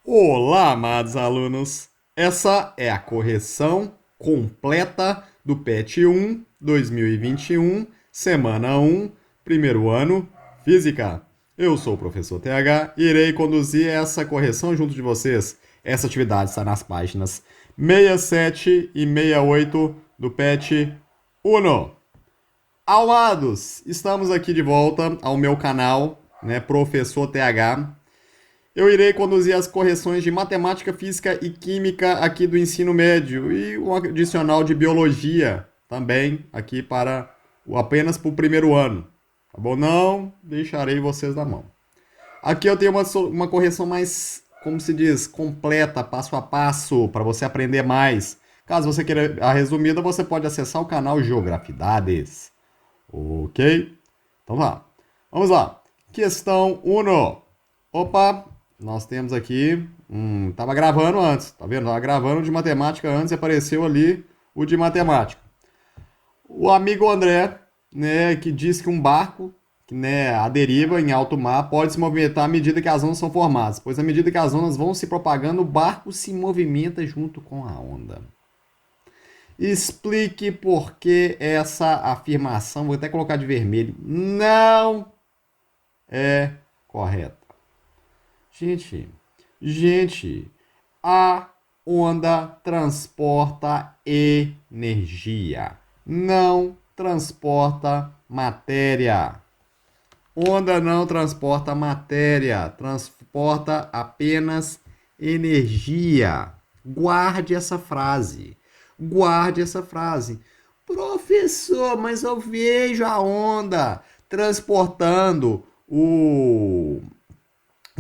Olá, amados alunos! Essa é a correção completa do PET 1 2021, semana 1, primeiro ano, Física. Eu sou o professor TH e irei conduzir essa correção junto de vocês. Essa atividade está nas páginas 67 e 68 do PET 1. Amados, estamos aqui de volta ao meu canal, né, Professor TH. Eu irei conduzir as correções de matemática, física e química aqui do ensino médio e um adicional de biologia também aqui para apenas para o primeiro ano. Tá bom? Não deixarei vocês na mão. Aqui eu tenho uma correção mais, como se diz, completa, passo a passo, para você aprender mais. Caso você queira a resumida, você pode acessar o canal Geografidades. Ok? Então lá. Vamos lá. Questão 1. Opa, nós temos aqui. Tava gravando antes, tá vendo? Tava gravando o de matemática antes e apareceu ali o de matemática. O amigo André, né, que diz que um barco, né, à deriva em alto mar, pode se movimentar à medida que as ondas são formadas, pois à medida que as ondas vão se propagando, o barco se movimenta junto com a onda. Explique por que essa afirmação, vou até colocar de vermelho, não é correta. Gente, a onda transporta energia, não transporta matéria. Onda não transporta matéria, transporta apenas energia. Guarde essa frase. Guarde essa frase. Professor, mas eu vejo a onda transportando o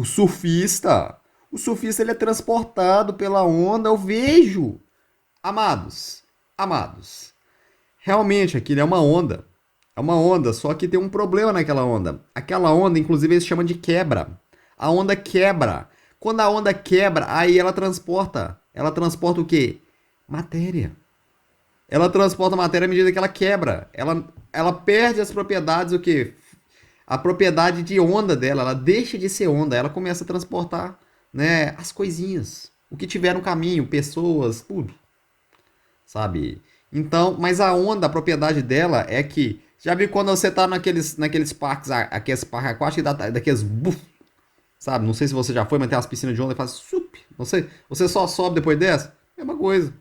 surfista. O surfista ele é transportado pela onda, eu vejo. Amados, realmente aquilo é uma onda. É uma onda, só que tem um problema naquela onda. Aquela onda, inclusive, eles chamam de quebra. A onda quebra. Quando a onda quebra, aí ela transporta. Ela transporta o quê? Matéria. Ela transporta matéria à medida que ela quebra. Ela perde as propriedades, o quê? A propriedade de onda dela, ela deixa de ser onda, ela começa a transportar, né, as coisinhas, o que tiver no caminho, pessoas, tudo, sabe? Então, mas a onda, a propriedade dela é que, já viu quando você tá naqueles parques, aqueles parques aquáticos, daqueles buf, sabe? Não sei se você já foi, mas tem umas piscinas de onda e faz sup, não sei, você só sobe depois dessa? Mesma coisa.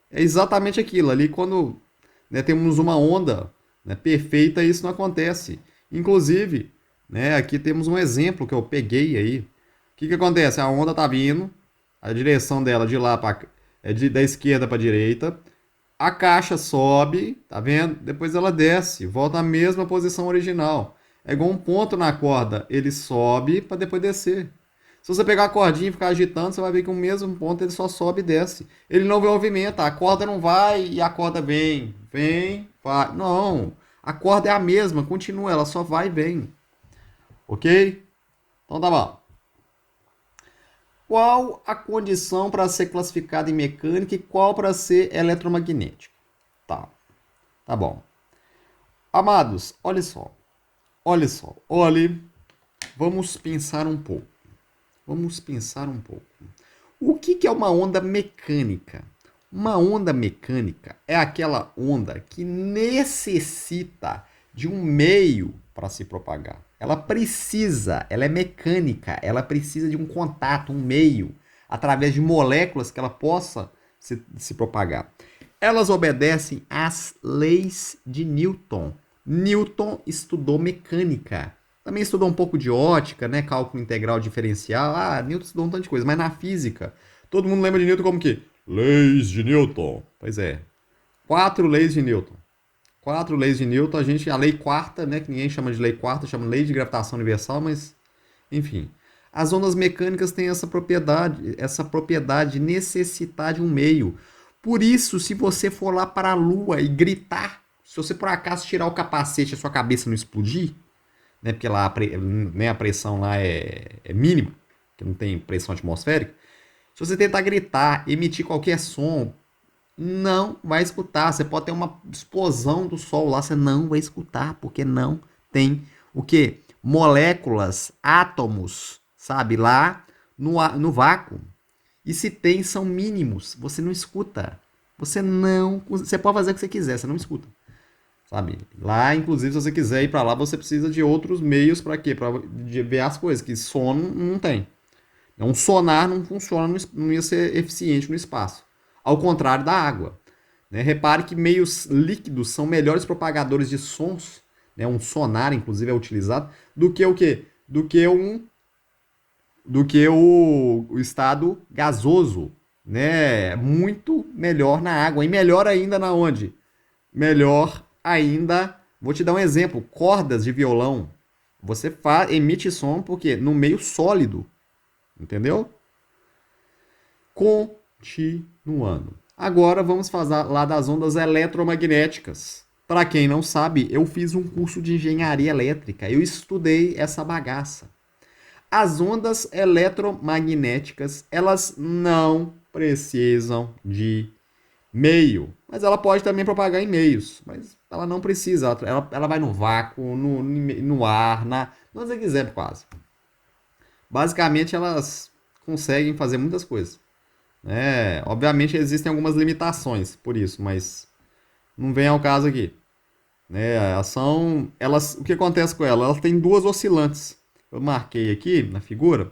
É exatamente aquilo. Ali, quando, né, temos uma onda, né, perfeita, isso não acontece. Inclusive, né, aqui temos um exemplo que eu peguei aí. O que acontece? A onda está vindo, a direção dela de lá para da esquerda para a direita. A caixa sobe, tá vendo? Depois ela desce, volta à mesma posição original. É igual um ponto na corda, ele sobe para depois descer. Se você pegar a cordinha e ficar agitando, você vai ver que o mesmo ponto ele só sobe e desce. Ele não movimenta, a corda não vai e a corda vem, vai. Não, a corda é a mesma, continua, ela só vai e vem. Ok? Então tá bom. Qual a condição para ser classificada em mecânica e qual para ser eletromagnética? Tá bom. Amados, olhe, vamos pensar um pouco. O que é uma onda mecânica? Uma onda mecânica é aquela onda que necessita de um meio para se propagar. Ela é mecânica, ela precisa de um contato, um meio, através de moléculas que ela possa se propagar. Elas obedecem às leis de Newton. Newton estudou mecânica. Também estudou um pouco de ótica, né? Cálculo integral diferencial. Newton estudou um tanto de coisa. Mas na física, todo mundo lembra de Newton como que? Leis de Newton. Pois é. 4 leis de Newton. 4 leis de Newton. A lei quarta, né? Que ninguém chama de lei quarta, chama lei de gravitação universal, mas enfim. As ondas mecânicas têm essa propriedade de necessitar de um meio. Por isso, se você for lá para a Lua e gritar, se você por acaso tirar o capacete e a sua cabeça não explodir, né, porque lá né, a pressão lá é mínima, que não tem pressão atmosférica, se você tentar gritar, emitir qualquer som, não vai escutar. Você pode ter uma explosão do Sol lá, você não vai escutar, porque não tem o quê? Moléculas, átomos, sabe, lá no vácuo. E se tem, são mínimos. Você não escuta. Você não. Você pode fazer o que você quiser, você não escuta. Sabe? Lá, inclusive, se você quiser ir para lá, você precisa de outros meios para quê? Para ver as coisas, que sono não tem. Um sonar não funciona, não ia ser eficiente no espaço. Ao contrário da água. Né? Repare que meios líquidos são melhores propagadores de sons, né? Um sonar, inclusive, é utilizado, do que o quê? Do que o estado gasoso, né? Muito melhor na água. E melhor ainda na onde? Melhor ainda, vou te dar um exemplo, cordas de violão. Você emite som porque no meio sólido, entendeu? Continuando. Agora vamos falar lá das ondas eletromagnéticas. Para quem não sabe, eu fiz um curso de engenharia elétrica. Eu estudei essa bagaça. As ondas eletromagnéticas, elas não precisam de meio. Mas ela pode também propagar em meios. Mas ela não precisa. Ela vai no vácuo, no ar, onde você quiser, quase. Basicamente, elas conseguem fazer muitas coisas. Obviamente, existem algumas limitações por isso, mas não vem ao caso aqui. O que acontece com ela? Ela tem duas oscilantes. Eu marquei aqui na figura.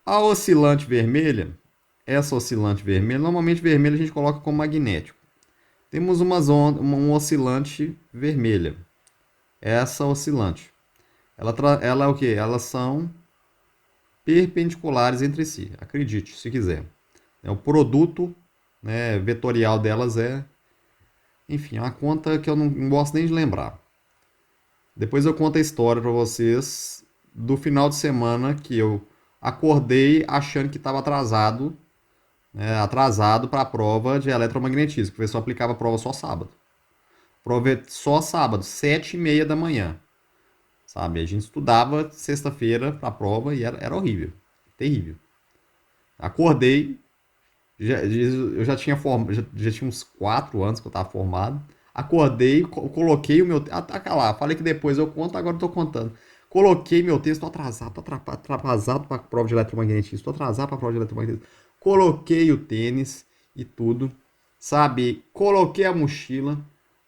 A oscilante vermelha, essa oscilante vermelha, normalmente vermelha a gente coloca como magnético. Temos uma oscilante vermelha. Essa oscilante. Ela é o quê? Elas são perpendiculares entre si. Acredite, se quiser. O produto, né, vetorial delas enfim, é uma conta que eu não gosto nem de lembrar. Depois eu conto a história para vocês do final de semana que eu acordei achando que estava atrasado, né, atrasado para a prova de eletromagnetismo, porque eu só aplicava a prova só sábado. Prova só sábado, 7h30 da manhã. Sabe? A gente estudava sexta-feira para a prova e era horrível. Terrível. Acordei, eu já tinha já tinha uns 4 anos que eu estava formado. Acordei, coloquei o meu. Tá lá, falei que depois eu conto, agora eu tô contando. Coloquei meu texto, tô atrasado, atrasado para a prova de eletromagnetismo, tô atrasado para a prova de eletromagnetismo. Coloquei o tênis e tudo, sabe? Coloquei a mochila.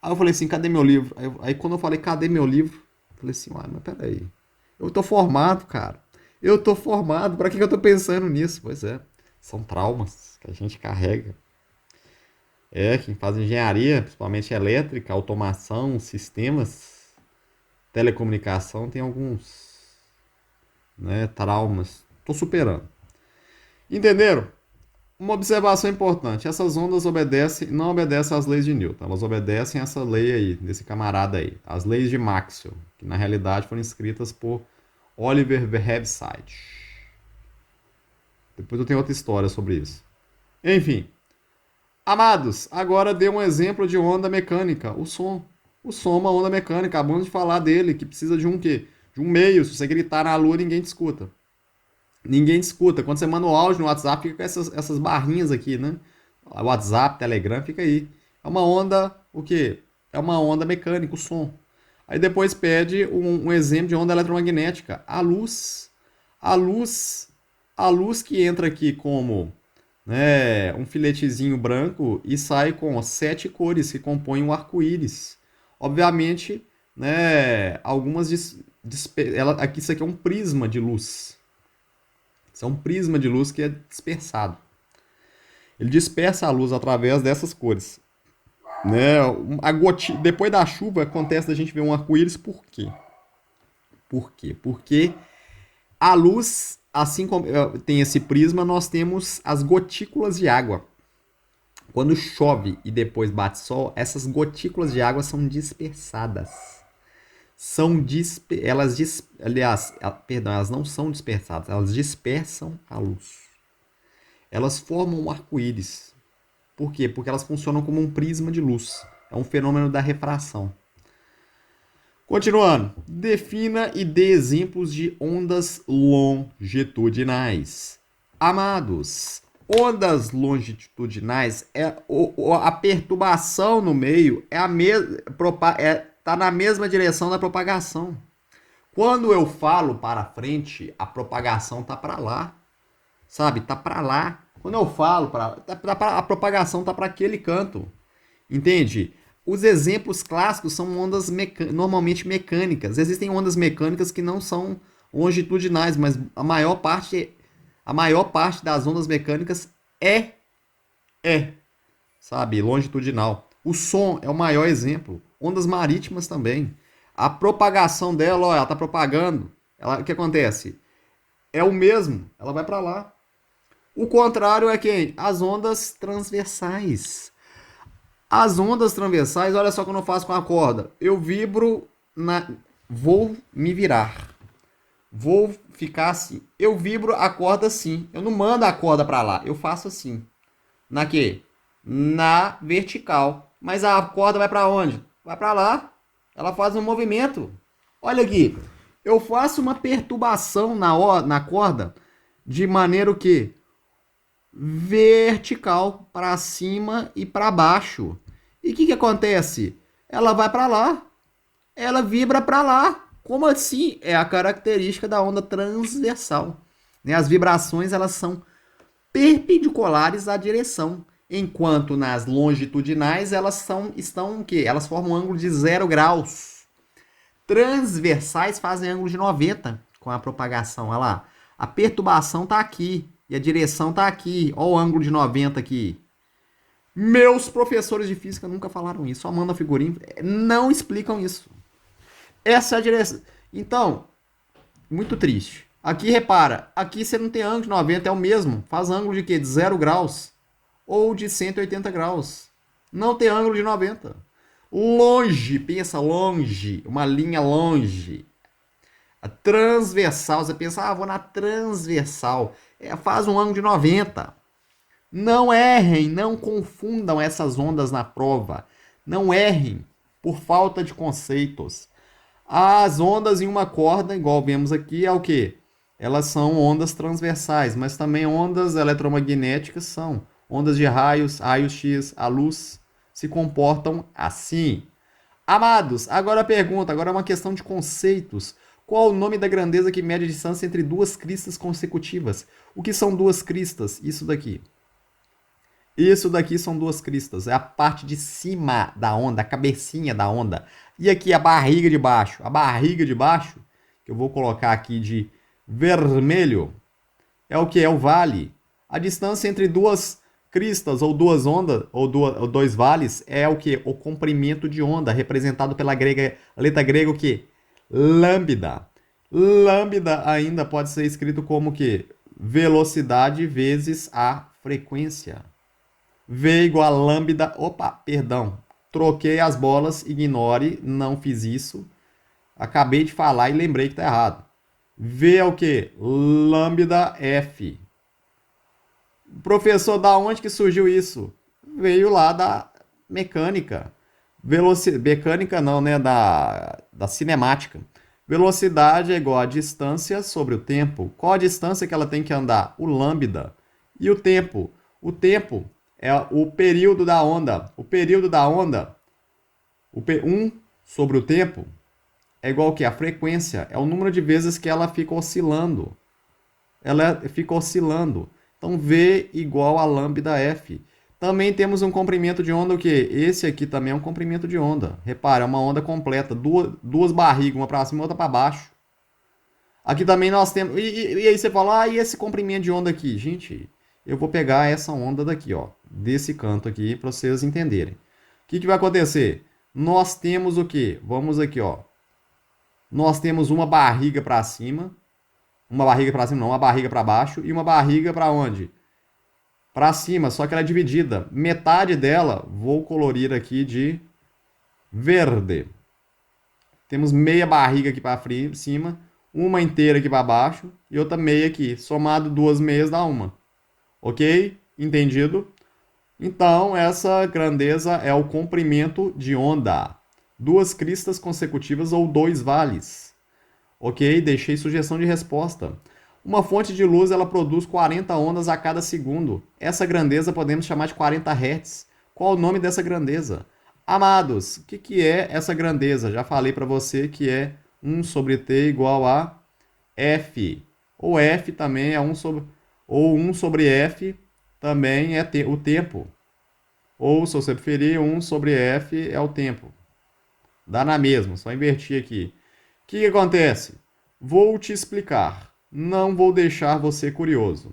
Aí eu falei assim, cadê meu livro? Aí quando eu falei, cadê meu livro? Eu falei assim, mas peraí. Eu tô formado, cara. Eu tô formado, pra que eu tô pensando nisso? Pois é, são traumas que a gente carrega. Quem faz engenharia, principalmente elétrica, automação, sistemas, telecomunicação, tem alguns, né, traumas. Tô superando. Entenderam? Uma observação importante: essas ondas não obedecem às leis de Newton, elas obedecem a essa lei aí, desse camarada aí, as leis de Maxwell, que na realidade foram escritas por Oliver Heaviside. Depois eu tenho outra história sobre isso. Enfim, amados, agora dê um exemplo de onda mecânica, o som. O som é uma onda mecânica, acabamos de falar dele, que precisa de um quê? De um meio. Se você gritar na lua, ninguém te escuta. Ninguém te escuta. Quando você manda o áudio no WhatsApp, fica com essas barrinhas aqui, né? WhatsApp, Telegram, fica aí. É uma onda, o quê? É uma onda mecânica, o som. Aí depois pede um exemplo de onda eletromagnética. A luz. A luz. A luz que entra aqui como, né, um filetezinho branco e sai com 7 cores que compõem um arco-íris. Obviamente, né, algumas... isso aqui é um prisma de luz. Isso é um prisma de luz que é dispersado. Ele dispersa a luz através dessas cores. Né? Depois da chuva acontece da gente ver um arco-íris. Por quê? Por quê? Porque a luz, assim como tem esse prisma, nós temos as gotículas de água. Quando chove e depois bate sol, essas gotículas de água são dispersadas. Elas não são dispersadas, elas dispersam a luz. Elas formam um arco-íris. Por quê? Porque elas funcionam como um prisma de luz. É um fenômeno da refração. Continuando. Defina e dê exemplos de ondas longitudinais. Amados, ondas longitudinais, a perturbação no meio está na mesma direção da propagação. Quando eu falo para frente, a propagação está para lá. sabe? Tá para lá. Quando eu falo a propagação tá para aquele canto, entende? Os exemplos clássicos são ondas normalmente mecânicas. Existem ondas mecânicas que não são longitudinais, mas a maior parte das ondas mecânicas é é, sabe, longitudinal. O som é o maior exemplo. Ondas marítimas também. A propagação dela, ó, ela tá propagando. O que acontece? É o mesmo, ela vai para lá. O contrário é quem? As ondas transversais. As ondas transversais, olha só quando eu faço com a corda. Eu vibro na. Vou me virar. Vou ficar assim. Eu vibro a corda assim. Eu não mando a corda para lá. Eu faço assim. Na quê? Na vertical. Mas a corda vai para onde? Vai para lá. Ela faz um movimento. Olha aqui. Eu faço uma perturbação na corda de maneira o quê? Vertical para cima e para baixo. E o que acontece? Ela vai para lá, ela vibra para lá. Como assim? É a característica da onda transversal. Né? As vibrações elas são perpendiculares à direção, enquanto nas longitudinais estão o quê? Elas formam um ângulo de 0 graus. Transversais fazem ângulo de 90 com a propagação. Olha lá. A perturbação está aqui e a direção está aqui. Olha o ângulo de 90 aqui. Meus professores de física nunca falaram isso. Só mandam figurinha. Não explicam isso. Essa é a direção. Então, muito triste. Aqui, repara. Aqui você não tem ângulo de 90, é o mesmo. Faz ângulo de quê? De 0 graus. Ou de 180 graus. Não tem ângulo de 90. Longe, pensa longe. Uma linha longe. A transversal, você pensa, vou na transversal. Faz um ângulo de 90. Não errem, não confundam essas ondas na prova. Não errem por falta de conceitos. As ondas em uma corda, igual vemos aqui, é o quê? Elas são ondas transversais, mas também ondas eletromagnéticas são. Ondas de raios-x, a luz se comportam assim. Amados, agora a pergunta, agora é uma questão de conceitos. Qual o nome da grandeza que mede a distância entre duas cristas consecutivas? O que são duas cristas? Isso daqui. Isso daqui são duas cristas. É a parte de cima da onda, a cabecinha da onda. E aqui a barriga de baixo. A barriga de baixo, que eu vou colocar aqui de vermelho, é o que? É o vale. A distância entre duas cristas ou duas ondas, ou dois vales, é o que? O comprimento de onda, representado pela letra grega o que? Lambda. Lambda ainda pode ser escrito como que? Velocidade vezes a frequência. V igual a lambda. Opa, perdão. Troquei as bolas, ignore, não fiz isso. Acabei de falar e lembrei que tá errado. V é o que? Lambda F. Professor, da onde que surgiu isso? Veio lá da mecânica. Mecânica não, né? Da cinemática. Velocidade é igual a distância sobre o tempo. Qual a distância que ela tem que andar? O lambda. E o tempo? O tempo é o período da onda. O período da onda, o P1 sobre o tempo, é igual ao que? A frequência. É o número de vezes que ela fica oscilando. Ela fica oscilando. Então, V igual a lambda F. Também temos um comprimento de onda, o quê? Esse aqui também é um comprimento de onda. Repara, é uma onda completa. Duas barrigas, uma para cima e outra para baixo. Aqui também nós temos... E aí você fala, e esse comprimento de onda aqui? Gente, eu vou pegar essa onda daqui, ó. Desse canto aqui, para vocês entenderem. O que vai acontecer? Nós temos o quê? Vamos aqui, ó. Nós temos uma barriga para cima. Uma barriga para cima, não, uma barriga para baixo. E uma barriga para onde? Para cima, só que ela é dividida. Metade dela, vou colorir aqui de verde. Temos meia barriga aqui para cima, uma inteira aqui para baixo e outra meia aqui. Somado duas meias dá uma. Ok? Entendido? Então, essa grandeza é o comprimento de onda. Duas cristas consecutivas ou dois vales. Ok? Deixei sugestão de resposta. Uma fonte de luz ela produz 40 ondas a cada segundo. Essa grandeza podemos chamar de 40 Hz. Qual o nome dessa grandeza? Amados, o que é essa grandeza? Já falei para você que é 1 sobre T igual a F. Ou F também é 1 sobre... Ou 1 sobre F também é o tempo. Ou, se você preferir, 1 sobre F é o tempo. Dá na mesma, só invertir aqui. O que acontece? Vou te explicar. Não vou deixar você curioso.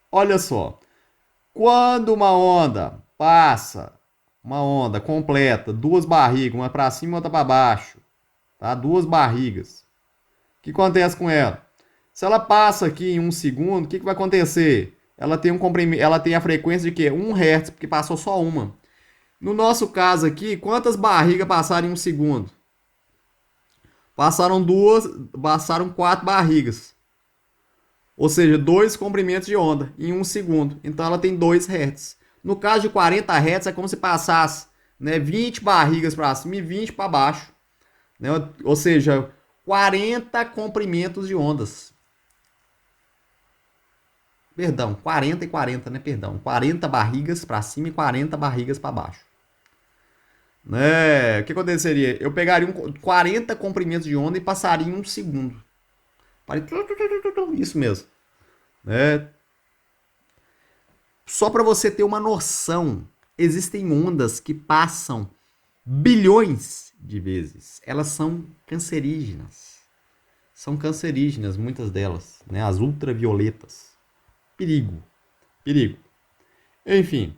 Olha só. Quando uma onda passa, uma onda completa, duas barrigas, uma para cima e outra para baixo, tá? Duas barrigas. O que acontece com ela? Se ela passa aqui em 1 segundo, o que vai acontecer? Ela tem ela tem a frequência de quê? 1 Hz, porque passou só uma. No nosso caso aqui, quantas barrigas passaram em 1 segundo? Passaram 4 barrigas. Ou seja, 2 comprimentos de onda em 1 segundo. Então ela tem 2 Hz. No caso de 40 Hz é como se passasse, né, 20 barrigas para cima e 20 para baixo. Né? Ou seja, 40 comprimentos de ondas. Perdão, 40 e 40, né? Perdão. 40 barrigas para cima e 40 barrigas para baixo. Né? O que aconteceria? Eu pegaria 40 comprimentos de onda e passaria em 1 segundo. Isso mesmo. Né? Só para você ter uma noção, existem ondas que passam bilhões de vezes. Elas são cancerígenas. São cancerígenas, muitas delas, né? As ultravioletas. Perigo. Perigo. Enfim,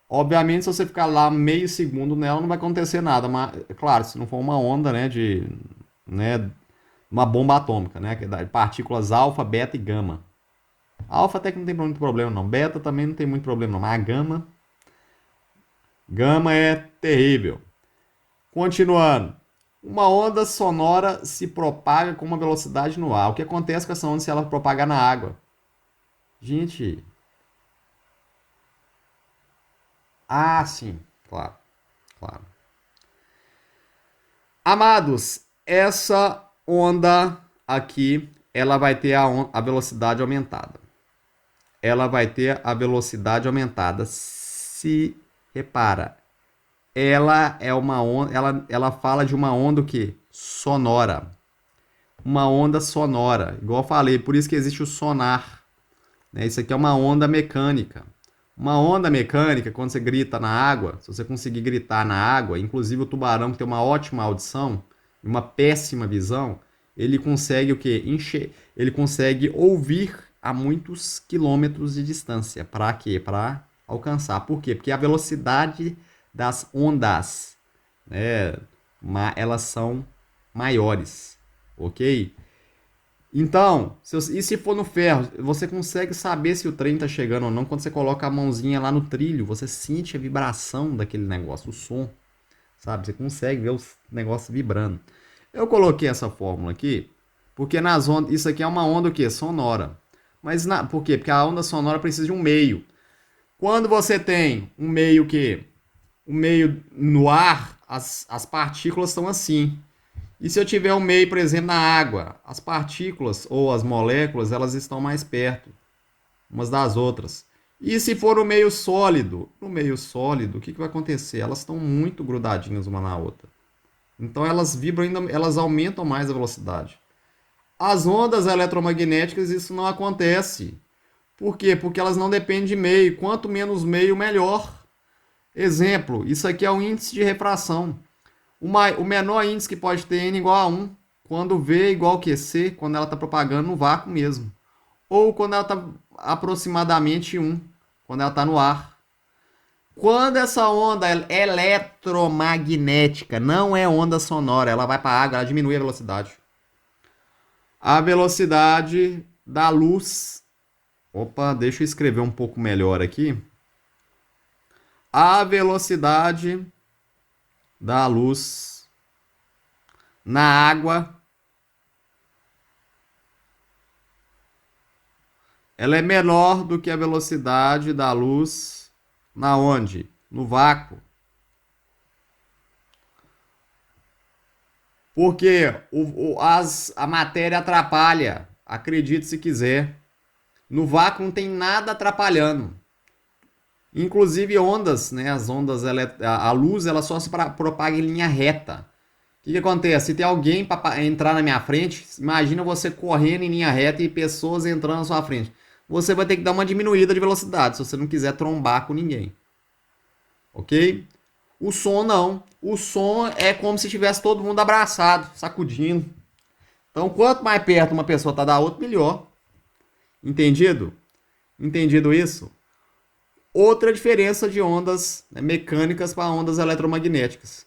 obviamente, se você ficar lá meio segundo nela, não vai acontecer nada. Mas, claro, se não for uma onda, né, uma bomba atômica, né, que é de partículas alfa, beta e gama. Alfa até que não tem muito problema, não. Beta também não tem muito problema, não. Mas a gama é terrível. Continuando. Uma onda sonora se propaga com uma velocidade no ar. O que acontece com essa onda se ela propagar na água? Gente. Ah, sim. Claro. Claro. Amados, essa onda aqui, ela vai ter a velocidade aumentada. Ela vai ter a velocidade aumentada. Se repara, ela é uma onda, ela fala de uma onda o quê? Sonora. Uma onda sonora, igual eu falei, por isso que existe o sonar. Né? Isso aqui é uma onda mecânica. Uma onda mecânica, quando você grita na água, se você conseguir gritar na água, inclusive o tubarão que tem uma ótima audição e uma péssima visão, ele consegue o quê? Ele consegue ouvir a muitos quilômetros de distância. Para quê? Para alcançar. Por quê? Porque a velocidade das ondas, né, elas são maiores, ok? Então, e se for no ferro, você consegue saber se o trem está chegando ou não quando você coloca a mãozinha lá no trilho, você sente a vibração daquele negócio, o som, sabe? Você consegue ver os negócios vibrando. Eu coloquei essa fórmula aqui, porque nas ondas, isso aqui é uma onda o quê? Sonora. Mas por quê? Porque a onda sonora precisa de um meio. Quando você tem um meio que o meio no ar, as partículas estão assim. E se eu tiver um meio, por exemplo, na água, as partículas ou as moléculas, elas estão mais perto umas das outras. E se for no meio sólido? No meio sólido, o que vai acontecer? Elas estão muito grudadinhas uma na outra. Então elas vibram ainda, elas aumentam mais a velocidade. As ondas eletromagnéticas, isso não acontece. Por quê? Porque elas não dependem de meio. Quanto menos meio, melhor. Exemplo, isso aqui é o índice de refração. O menor índice que pode ter é N igual a 1. Quando V é igual a C, quando ela está propagando no vácuo mesmo. Ou quando ela está aproximadamente 1, quando ela está no ar. Quando essa onda é eletromagnética, não é onda sonora, ela vai para a água, ela diminui a velocidade. A velocidade da luz. Opa, deixa eu escrever um pouco melhor aqui. A velocidade da luz na água, ela é menor do que a velocidade da luz na onde? No vácuo. Porque a matéria atrapalha, acredite se quiser. No vácuo não tem nada atrapalhando. Inclusive ondas, né? As ondas, a luz, ela só se propaga em linha reta. O que acontece? Se tem alguém para entrar na minha frente, imagina você correndo em linha reta e pessoas entrando na sua frente. você vai ter que dar uma diminuída de velocidade se você não quiser trombar com ninguém. Ok? O som não. O som é como se tivesse todo mundo abraçado, sacudindo. Então, quanto mais perto uma pessoa está da outra, melhor. Entendido? Entendido isso? Outra diferença de ondas, né, mecânicas para ondas eletromagnéticas.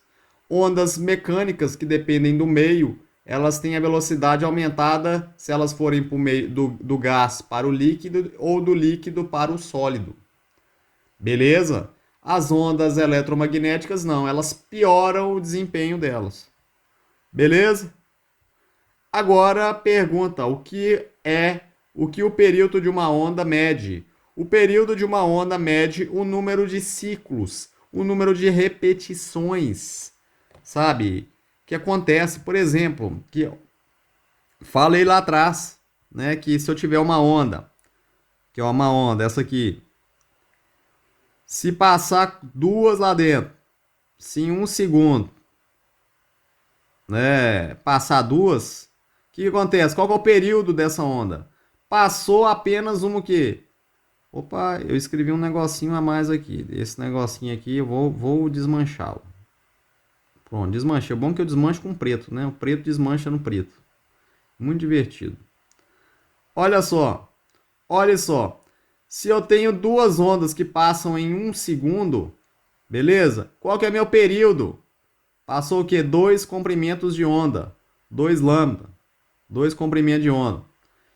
Ondas mecânicas que dependem do meio, elas têm a velocidade aumentada se elas forem por meio do gás para o líquido ou do líquido para o sólido. Beleza? As ondas eletromagnéticas não, elas pioram o desempenho delas. Beleza? Agora pergunta, o que o período de uma onda mede? O período de uma onda mede o número de ciclos, o número de repetições, sabe? Que acontece, por exemplo, que falei lá atrás, né, que se eu tiver uma onda, que é uma onda, essa aqui, se passar duas lá dentro, se em um segundo, né, passar duas, o que acontece? Qual que é o período dessa onda? Passou apenas uma o quê? Opa, eu escrevi um negocinho a mais aqui. Esse negocinho aqui eu vou desmanchá-lo. Pronto, desmanchei. É bom que eu desmancho com preto, né? O preto desmancha no preto. Muito divertido. Olha só. Olha só. Se eu tenho duas ondas que passam em um segundo, beleza? Qual que é meu período? Passou o quê? Dois comprimentos de onda. Dois lambda. Dois comprimentos de onda. O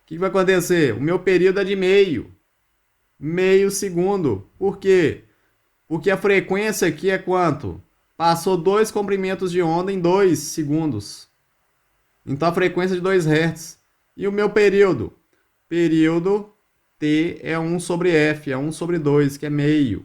que vai acontecer? O meu período é de meio segundo. Por quê? Porque a frequência aqui é quanto? Passou dois comprimentos de onda em 2 segundos. Então a frequência é de 2 Hz. E o meu período? Período T é 1 sobre F, é 1 sobre 2, que é meio.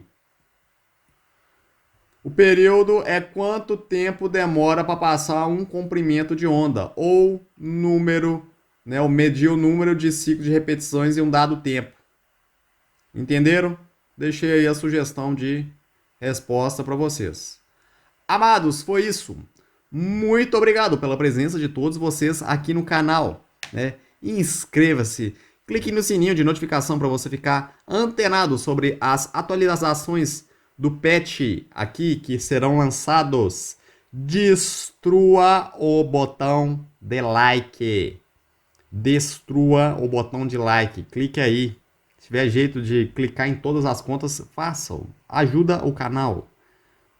O período é quanto tempo demora para passar um comprimento de onda, ou número, né, ou medir o número de ciclos de repetições em um dado tempo. Entenderam? Deixei aí a sugestão de resposta para vocês. Amados, foi isso. Muito obrigado pela presença de todos vocês aqui no canal, né? Inscreva-se, clique no sininho de notificação para você ficar antenado sobre as atualizações do patch aqui que serão lançados. Destrua o botão de like. Destrua o botão de like. Clique aí. Se tiver jeito de clicar em todas as contas, façam. Ajuda o canal.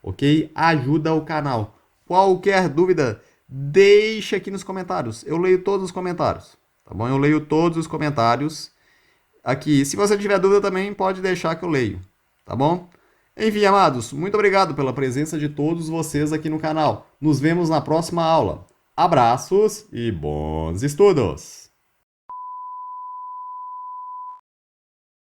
Ok? Ajuda o canal. Qualquer dúvida, deixa aqui nos comentários. Eu leio todos os comentários. Tá bom? Eu leio todos os comentários aqui. Se você tiver dúvida também, pode deixar que eu leio. Tá bom? Enfim, amados, muito obrigado pela presença de todos vocês aqui no canal. Nos vemos na próxima aula. Abraços e bons estudos!